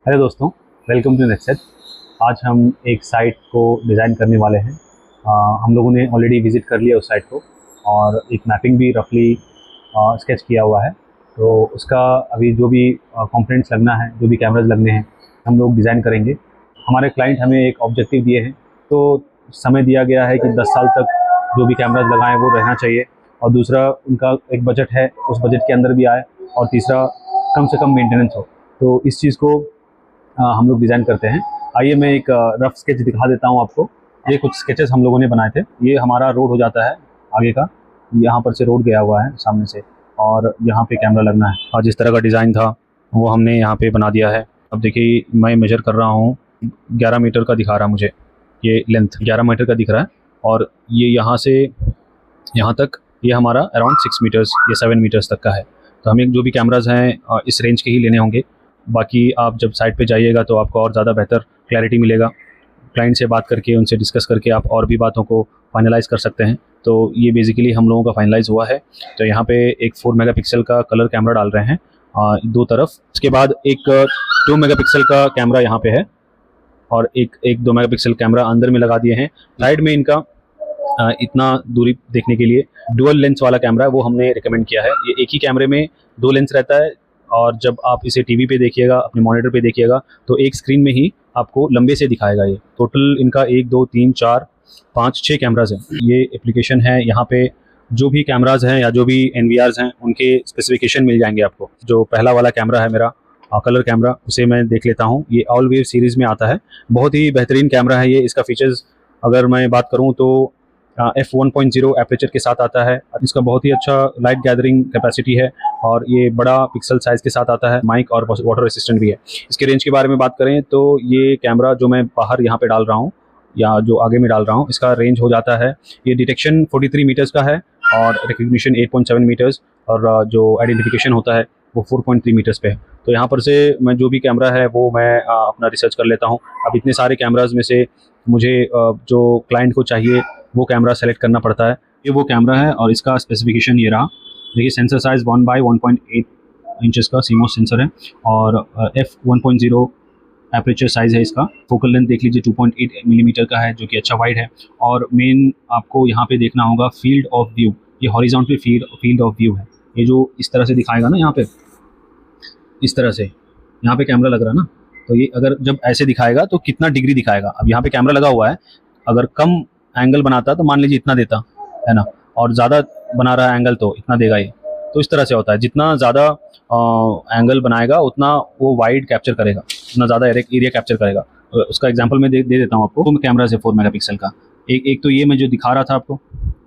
Hello दोस्तों, welcome to नेक्सेट। आज हम एक साइट को डिज़ाइन करने वाले हैं। हम लोगों ने ऑलरेडी विज़िट कर लिया उस साइट को और एक मैपिंग भी रफली स्केच किया हुआ है। तो उसका अभी जो भी कंपोनेंट्स लगना है, जो भी कैमराज लगने हैं, हम लोग डिज़ाइन करेंगे। हमारे क्लाइंट हमें एक ऑब्जेक्टिव दिए हैं, तो समय दिया गया है कि 10 साल तक जो भी कैमराज लगाएं वो रहना चाहिए, और दूसरा उनका एक बजट है, उस बजट के अंदर भी आए, और तीसरा कम से कम मेंटेनेंस हो। तो इस चीज़ को हम लोग डिज़ाइन करते हैं। आइए मैं एक रफ स्केच दिखा देता हूँ आपको। ये कुछ स्केचेस हम लोगों ने बनाए थे। ये हमारा रोड हो जाता है आगे का, यहाँ पर से रोड गया हुआ है सामने से, और यहाँ पे कैमरा लगना है। और जिस तरह का डिज़ाइन था वो हमने यहाँ पे बना दिया है। अब देखिए, मैं मेजर कर रहा हूँ, 11 मीटर का दिखा रहा है मुझे, ये लेंथ 11 मीटर का दिख रहा है। और ये यहाँ से यहाँ तक ये हमारा अराउंड 6 मीटर्स या 7 मीटर्स तक का है। तो हमें जो भी कैमराज हैं इस रेंज के ही लेने होंगे। बाकी आप जब साइट पे जाइएगा तो आपको और ज़्यादा बेहतर क्लैरिटी मिलेगा। क्लाइंट से बात करके, उनसे डिस्कस करके आप और भी बातों को फाइनलाइज़ कर सकते हैं। तो ये बेसिकली हम लोगों का फाइनलाइज़ हुआ है। तो यहाँ पे एक 4 मेगापिक्सल का कलर कैमरा डाल रहे हैं दो तरफ। उसके बाद एक 2 मेगापिक्सल का कैमरा यहाँ पे है, और एक 2 मेगापिक्सल कैमरा अंदर में लगा दिए हैं। साइड में इनका इतना दूरी देखने के लिए डुअल लेंस वाला कैमरा है, वो हमने रिकमेंड किया है। ये एक ही कैमरे में 2 लेंस रहता है, और जब आप इसे टीवी पे देखिएगा, अपने मॉनिटर पे देखिएगा, तो एक स्क्रीन में ही आपको लंबे से दिखाएगा। ये टोटल इनका 1 2 3 4 5 6 कैमराज हैं। ये एप्लीकेशन है, यहाँ पे जो भी कैमराज हैं या जो भी एनवीआरस हैं उनके स्पेसिफिकेशन मिल जाएंगे आपको। जो पहला वाला कैमरा है मेरा कलर कैमरा, उसे मैं देख लेता हूँ। ये ऑल वेव सीरीज़ में आता है, बहुत ही बेहतरीन कैमरा है ये। इसका फीचर्स अगर मैं बात करूँ तो f1.0 एपरेचर के साथ आता है। इसका बहुत ही अच्छा लाइट गैदरिंग कैपेसिटी है, और ये बड़ा पिक्सल साइज़ के साथ आता है। माइक और वाटर रेसिस्टेंट भी है। इसके रेंज के बारे में बात करें तो ये कैमरा जो मैं बाहर यहाँ पे डाल रहा हूँ या जो आगे में डाल रहा हूँ, इसका रेंज हो जाता है, ये डिटेक्शन 43 मीटर्स का है, और रिकग्निशन 8.7 मीटर्स, और जो आइडेंटिफिकेशन होता है वो 4.3 मीटर्स पे है। तो यहाँ पर से मैं जो भी कैमरा है वो मैं अपना रिसर्च कर लेता हूँ। अब इतने सारे कैमराज में से मुझे जो क्लाइंट को चाहिए वो कैमरा सेलेक्ट करना पड़ता है। ये वो कैमरा है, और इसका स्पेसिफिकेशन ये रहा। देखिए, सेंसर साइज़ 1/1.8 इंचेस का सीमोस सेंसर है, और f1.0 एपरेचर साइज़ है इसका। फोकल लेंथ देख लीजिए 2.8 मिलीमीटर का है, जो कि अच्छा वाइड है। और मेन आपको यहाँ पे देखना होगा फील्ड ऑफ व्यू। ये हॉरिजॉन्टल फील्ड ऑफ व्यू है। ये जो इस तरह से दिखाएगा ना, यहाँ पे इस तरह से यहाँ पे कैमरा लग रहा है ना, तो ये अगर जब ऐसे दिखाएगा तो कितना डिग्री दिखाएगा। अब यहाँ पे कैमरा लगा हुआ है, अगर कम एंगल बनाता तो मान लीजिए इतना देता है ना, और ज़्यादा बना रहा है एंगल तो इतना देगा ये। तो इस तरह से होता है, जितना ज़्यादा एंगल बनाएगा उतना वो वाइड कैप्चर करेगा, उतना ज़्यादा एरिया कैप्चर करेगा। उसका एग्जांपल मैं दे देता हूँ आपको। कैमरा से 4 मेगापिक्सल का एक तो ये मैं जो दिखा रहा था आपको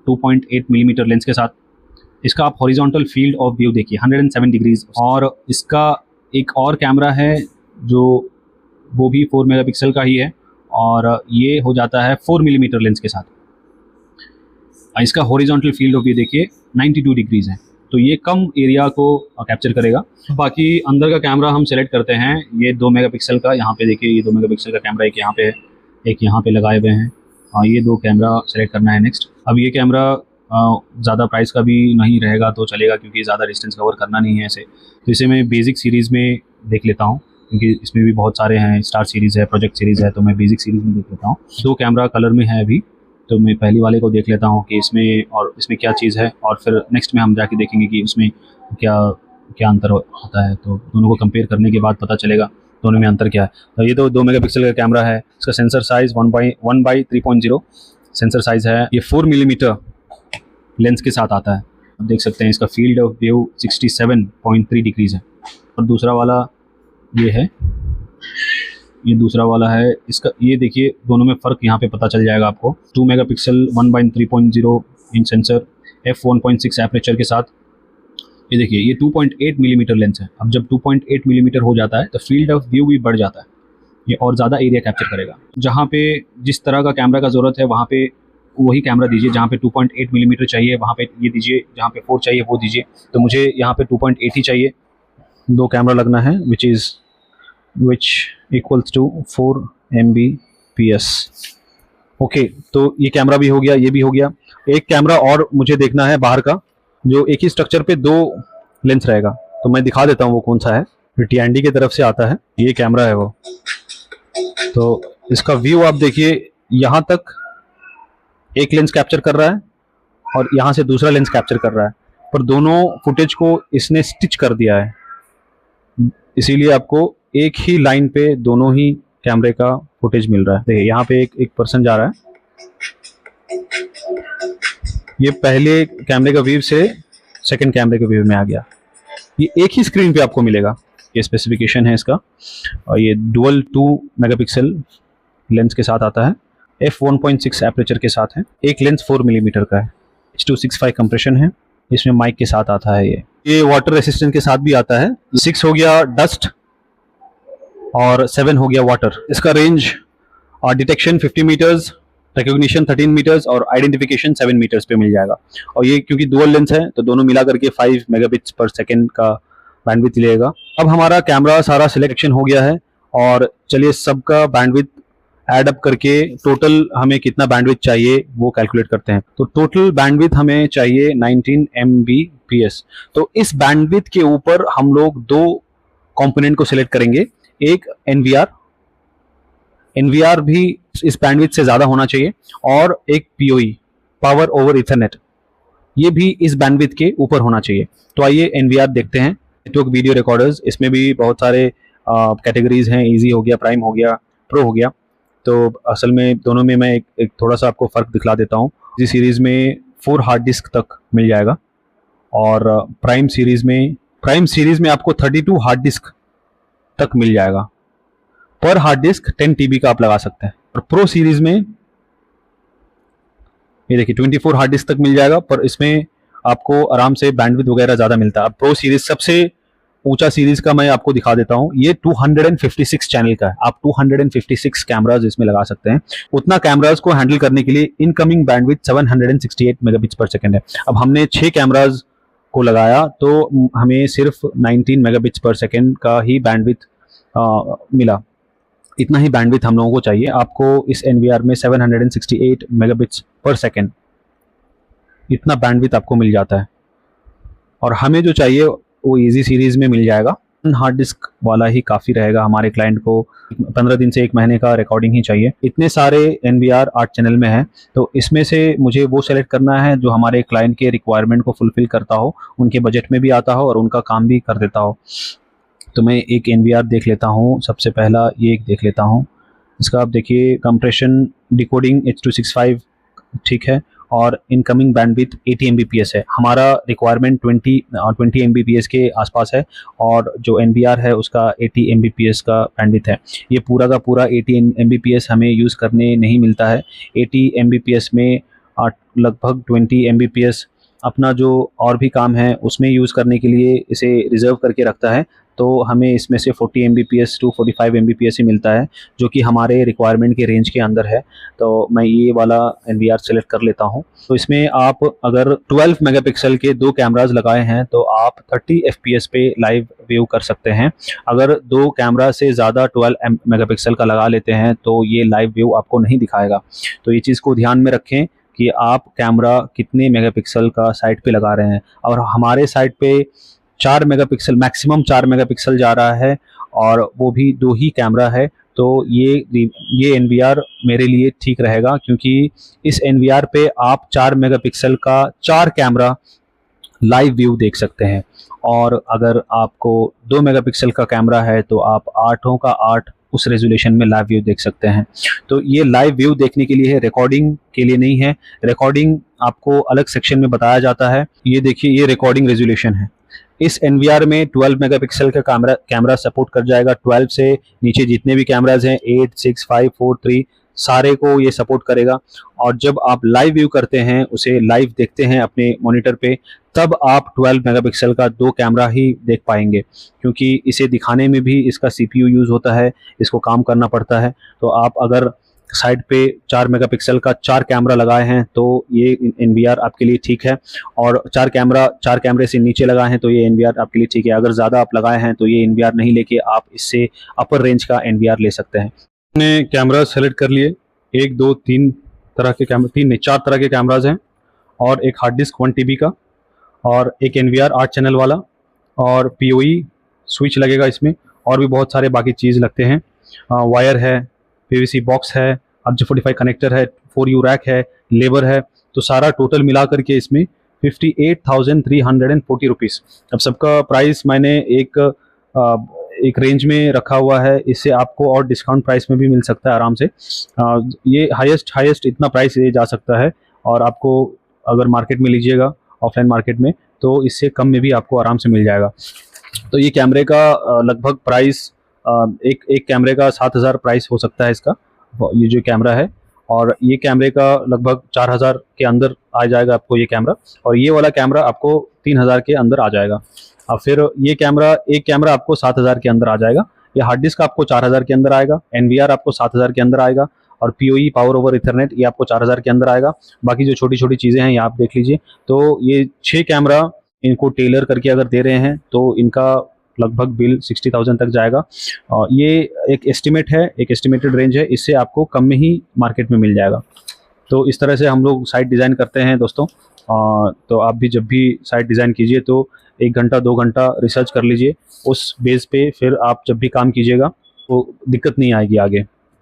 2.8 मिलीमीटर लेंस के साथ, इसका आप हॉरिजॉन्टल फील्ड ऑफ व्यू देखिए 107 डिग्रीज। और इसका एक और कैमरा है जो वो भी 4 मेगापिक्सल का ही है, और ये हो जाता है 4 मिलीमीटर लेंस के साथ। इसका हॉरिजॉन्टल फील्ड ऑफ व्यू देखिए 92 डिग्रीज है, तो ये कम एरिया को कैप्चर करेगा। बाकी अंदर का कैमरा हम सेलेक्ट करते हैं, ये 2 मेगापिक्सल का। यहाँ पे देखिए, ये 2 मेगापिक्सल का कैमरा एक यहाँ पे है, एक यहाँ पे लगाए हुए हैं। ये 2 कैमरा सेलेक्ट करना है नेक्स्ट। अब ये कैमरा ज़्यादा प्राइस का भी नहीं रहेगा तो चलेगा, क्योंकि ज़्यादा डिस्टेंस कवर करना नहीं है इसे। तो इसे मैं बेसिक सीरीज़ में देख लेता हूँ, क्योंकि इसमें भी बहुत सारे हैं। स्टार सीरीज़ है, प्रोजेक्ट सीरीज़ है, तो मैं बेसिक सीरीज़ में देख लेता हूँ। 2 कैमरा कलर में है अभी, तो मैं पहली वाले को देख लेता हूँ कि इसमें और इसमें क्या चीज़ है, और फिर नेक्स्ट में हम जाके देखेंगे कि उसमें क्या क्या अंतर होता है। तो दोनों को कंपेयर करने के बाद पता चलेगा दोनों में अंतर क्या है। तो ये तो 2 मेगापिक्सल का कैमरा है। इसका सेंसर साइज़ 1/3.0 सेंसर साइज़ है। ये 4 मिलीमीटर लेंस के साथ आता है। आप देख सकते हैं इसका फील्ड ऑफ व्यू 67.3 डिग्रीज है। और दूसरा वाला ये है, ये दूसरा वाला है। इसका ये देखिए, दोनों में फ़र्क यहाँ पे पता चल जाएगा आपको। 2 megapixel 1/3.0 inch sensor, f1.6 aperture के साथ। ये देखिए, ये 2.8 मिलीमीटर लेंस है। अब जब 2.8 मिलीमीटर हो जाता है तो फील्ड ऑफ व्यू भी बढ़ जाता है, ये और ज़्यादा एरिया कैप्चर करेगा। जहाँ पे जिस तरह का कैमरा का ज़रूरत है वहाँ पे वही कैमरा दीजिए। जहाँ पे 2.8 मिलीमीटर चाहिए वहाँ पे ये दीजिए, जहाँ पे 4 चाहिए वो दीजिए। तो मुझे यहाँ पे 2.8 ही चाहिए। 2 कैमरा लगना है, which equals to 4 Mbps। Okay, तो ये कैमरा भी हो गया, ये भी हो गया। एक कैमरा और मुझे देखना है बाहर का, जो एक ही स्ट्रक्चर पे 2 लेंस रहेगा। तो मैं दिखा देता हूँ वो कौन सा है। TND की तरफ से आता है, ये कैमरा है वो। तो इसका व्यू आप देखिए, यहाँ तक एक लेंस कैप्चर कर रहा है और यहाँ से दूसरा लेंस कैप्चर कर रहा है, पर दोनों फुटेज को इसने स्टिच कर दिया है, इसीलिए आपको एक ही लाइन पे दोनों ही कैमरे का फुटेज मिल रहा है। देखिए यहाँ पे एक पर्सन जा रहा है, ये पहले कैमरे का व्यू से सेकंड कैमरे के व्यू में आ गया। ये एक ही स्क्रीन पे आपको मिलेगा। ये स्पेसिफिकेशन है इसका, और ये डुअल 2 मेगापिक्सल लेंस के साथ आता है, f1.6 एपरेचर के साथ है, एक लेंस 4 मिलीमीटर का है, H.265 कंप्रेशन है, इसमें माइक के साथ आता है। ये वाटर रेसिस्टेंट के साथ भी आता है। 6 हो गया डस्ट और 7 हो गया वाटर। इसका range detection 50 metres, recognition 13 metres और आइडेंटिफिकेशन 7 मीटर्स पे मिल जाएगा। और ये क्योंकि डुअल लेंस है तो दोनों मिला करके 5 मेगाबिट्स पर सेकेंड का बैंडविड्थ लेगा। अब हमारा कैमरा सारा सिलेक्शन हो गया है, और चलिए सबका बैंडविड्थ ऐड अप करके टोटल हमें कितना बैंडविड्थ चाहिए वो कैलकुलेट करते हैं। तो टोटल बैंडविड्थ हमें चाहिए 19 Mbps। तो इस बैंडविड्थ के ऊपर हम लोग दो कंपोनेंट को सिलेक्ट करेंगे, एक NVR भी इस बैंडविड्थ से ज्यादा होना चाहिए, और एक PoE पावर ओवर इथरनेट, ये भी इस बैंडविड्थ के ऊपर होना चाहिए। तो आइए NVR देखते हैं। नेटवर्क वीडियो रिकॉर्डर्स, इसमें भी बहुत सारे कैटेगरीज हैं, इजी हो गया, प्राइम हो गया, प्रो हो गया। तो असल में दोनों में मैं एक थोड़ा सा आपको फ़र्क दिखला देता हूँ। इसी सीरीज़ में 4 हार्ड डिस्क तक मिल जाएगा, और प्राइम सीरीज़ में आपको 32 हार्ड डिस्क तक मिल जाएगा। पर हार्ड डिस्क 10 TB का आप लगा सकते हैं। और प्रो सीरीज़ में ये देखिए 24 हार्ड डिस्क तक मिल जाएगा, पर इसमें आपको आराम से बैंडविड्थ वगैरह ज़्यादा मिलता है। अब प्रो सीरीज़ सबसे ऊंचा सीरीज का मैं आपको दिखा देता हूं, ये 256 चैनल का है। आप 256 कैमराज इसमें लगा सकते हैं। उतना कैमराज को हैंडल करने के लिए इनकमिंग बैंडविड्थ 768 मेगाबिट्स पर सेकंड है। अब हमने 6 कैमराज को लगाया तो हमें सिर्फ 19 मेगाबिट्स पर सेकंड का ही बैंडविड्थ मिला। इतना ही बैंडविड्थ हम लोगों को चाहिए। आपको इस NVR में 768 मेगाबिट्स पर सेकंड इतना बैंडविड्थ आपको मिल जाता है, और हमें जो चाहिए वो इजी सीरीज में मिल जाएगा। हार्ड डिस्क वाला ही काफ़ी रहेगा। हमारे क्लाइंट को 15 दिन से 1 महीने का रिकॉर्डिंग ही चाहिए। इतने सारे NVR 8 चैनल में है, तो इसमें से मुझे वो सेलेक्ट करना है जो हमारे क्लाइंट के रिक्वायरमेंट को फुलफिल करता हो, उनके बजट में भी आता हो और उनका काम भी कर देता हो। तो मैं एक NVR देख लेता हूँ। सबसे पहला ये एक देख लेता हूँ। इसका आप देखिए, कंप्रेशन डिकोडिंग H.265 ठीक है, और इनकमिंग बैंडविड्थ 80 Mbps है। हमारा रिक्वायरमेंट 20 Mbps के आसपास है, और जो NVR है उसका 80 Mbps का बैंडविड्थ है। ये पूरा का पूरा 80 Mbps हमें यूज़ करने नहीं मिलता है। 80 Mbps में लगभग 20 Mbps अपना जो और भी काम है उसमें यूज़ करने के लिए इसे रिजर्व करके रखता है। तो हमें इसमें से 40 Mbps टू 45 Mbps ही मिलता है, जो कि हमारे रिक्वायरमेंट के रेंज के अंदर है। तो मैं ये वाला NVR सेलेक्ट कर लेता हूँ। तो इसमें आप अगर 12 मेगापिक्सल के 2 कैमराज लगाए हैं तो आप 30 FPS पे लाइव व्यू कर सकते हैं। अगर 2 कैमरा से ज़्यादा 12 मेगापिक्सल का लगा लेते हैं तो ये लाइव व्यू आपको नहीं दिखाएगा। तो ये चीज़ को ध्यान में रखें कि आप कैमरा कितने मेगापिक्सल का साइट पे लगा रहे हैं। और हमारे साइट पे 4 मेगापिक्सल, मैक्सिमम 4 मेगापिक्सल जा रहा है, और वो भी 2 ही कैमरा है। तो ये NVR मेरे लिए ठीक रहेगा, क्योंकि इस NVR पे आप 4 मेगापिक्सल का 4 कैमरा लाइव व्यू देख सकते हैं। और अगर आपको 2 मेगापिक्सल का कैमरा है तो आप 8 का 8 उस रेजोल्यूशन में लाइव व्यू देख सकते हैं। तो ये लाइव व्यू देखने के लिए है, रिकॉर्डिंग के लिए नहीं है। रिकॉर्डिंग आपको अलग सेक्शन में बताया जाता है। ये देखिए, ये रिकॉर्डिंग रेजोल्यूशन है। इस NVR में 12 मेगापिक्सल का कैमरा सपोर्ट कर जाएगा। 12 से नीचे जितने भी कैमराज हैं 8, 6, 5, 4, 3 सारे को ये सपोर्ट करेगा। और जब आप लाइव व्यू करते हैं, उसे लाइव देखते हैं अपने मॉनिटर पे, तब आप 12 मेगापिक्सल का 2 कैमरा ही देख पाएंगे, क्योंकि इसे दिखाने में भी इसका CPU यूज़ होता है, इसको काम करना पड़ता है। तो आप अगर साइड पे 4 मेगापिक्सल का 4 कैमरा लगाए हैं तो ये NVR आपके लिए ठीक है, और 4 कैमरे से नीचे लगाए हैं तो ये NVR आपके लिए ठीक है। अगर ज़्यादा आप लगाए हैं तो ये NVR नहीं लेके आप इससे अपर रेंज का NVR ले सकते हैं। मैंने कैमरा सेलेक्ट कर लिए। 1, 2, 3 तरह के कैमरा, 3 नहीं 4 तरह के कैमराज हैं, और एक हार्ड डिस्क 1 TB का, और एक NVR 8 चैनल वाला, और PoE स्विच लगेगा इसमें, और भी बहुत सारे बाकी चीज़ लगते हैं। वायर है, पीवीसी बॉक्स है, RJ45 कनेक्टर है, 4U रैक है, लेबर है। तो सारा टोटल मिला करके इसमें 58,340 रुपीज़। अब सबका प्राइस मैंने एक रेंज में रखा हुआ है, इससे आपको और डिस्काउंट प्राइस में भी मिल सकता है आराम से। ये हाईएस्ट इतना प्राइस ये जा सकता है, और आपको अगर मार्केट में लीजिएगा, ऑफलाइन मार्केट में, तो इससे कम में भी आपको आराम से मिल जाएगा। तो ये कैमरे का लगभग प्राइस, एक कैमरे का 7,000 प्राइस हो सकता है इसका, ये जो कैमरा है। और ये कैमरे का लगभग 4,000 के अंदर आ जाएगा आपको ये कैमरा, और ये वाला कैमरा आपको 3,000 के अंदर आ जाएगा। अब फिर एक कैमरा आपको 7,000 के अंदर आ जाएगा। ये हार्ड डिस्क आपको 4,000 के अंदर आएगा, NVR आपको 7,000 के अंदर आएगा, और PoE पावर ओवर इथरनेट ये आपको 4,000 के अंदर आएगा। बाकी जो छोटी छोटी चीज़ें हैं ये आप देख लीजिए। तो ये 6 कैमरा इनको टेलर करके अगर दे रहे हैं तो इनका लगभग बिल 60,000 तक जाएगा। और ये एक एस्टिमेट है, एक एस्टिमेटेड रेंज है, इससे आपको कम में ही मार्केट में मिल जाएगा। तो इस तरह से हम लोग साइट डिज़ाइन करते हैं दोस्तों। तो आप भी जब भी साइट डिज़ाइन कीजिए तो 1 घंटा 2 घंटा रिसर्च कर लीजिए, उस बेस पे फिर आप जब भी काम कीजिएगा तो दिक्कत नहीं आएगी आगे।